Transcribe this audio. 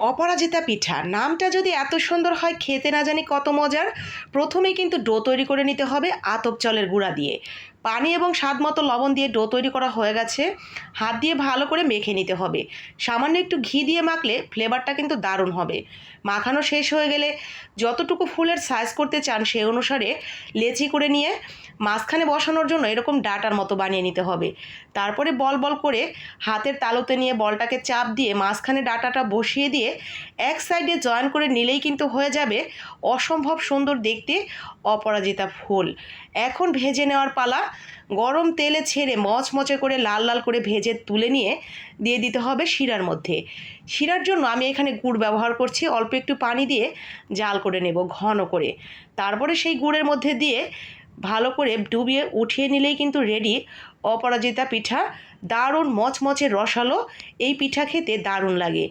অপরাজিতা পিঠা নামটা যদি এত সুন্দর হয়, খেতে না জানি কত মজার। প্রথমেই কিন্তু ডো তৈরি করে নিতে হবে আতপ চালের গুঁড়া দিয়ে। পানি এবং স্বাদ মতো লবণ দিয়ে ডো তৈরি করা হয়ে গেছে। হাত দিয়ে ভালো করে মেখে নিতে হবে। সামান্য একটু ঘি দিয়ে মাখলে ফ্লেভারটা কিন্তু দারুণ হবে। মাখানো শেষ হয়ে গেলে যতটুকু ফুলের সাইজ করতে চান সেই অনুসারে লেচি করে নিয়ে মাঝখানে বসানোর জন্য এরকম ডাটার মতো বানিয়ে নিতে হবে। তারপরে বল বল করে হাতের তালুতে নিয়ে বলটাকে চাপ দিয়ে মাঝখানে ডাটাটা বসিয়ে দিয়ে এক সাইডে জয়েন করে নিলেই কিন্তু হয়ে যাবে অসম্ভব সুন্দর দেখতে অপরাজিতা ফুল। এখন ভেজে নেওয়ার পালা। গরম তেলে ছেড়ে মচমচে করে লাল লাল করে ভেজে তুলে নিয়ে দিয়ে দিতে হবে শিরার মধ্যে। শিরার জন্য আমি এখানে গুড় ব্যবহার করছি। অল্প একটু পানি দিয়ে জাল করে নেব ঘন করে। তারপরে সেই গুড়ের মধ্যে দিয়ে ভালো করে ডুবিয়ে উঠিয়ে নিলেই কিন্তু রেডি অপরাজিতা পিঠা। দারুণ মচমচে রসালো এই পিঠা খেতে দারুণ লাগে।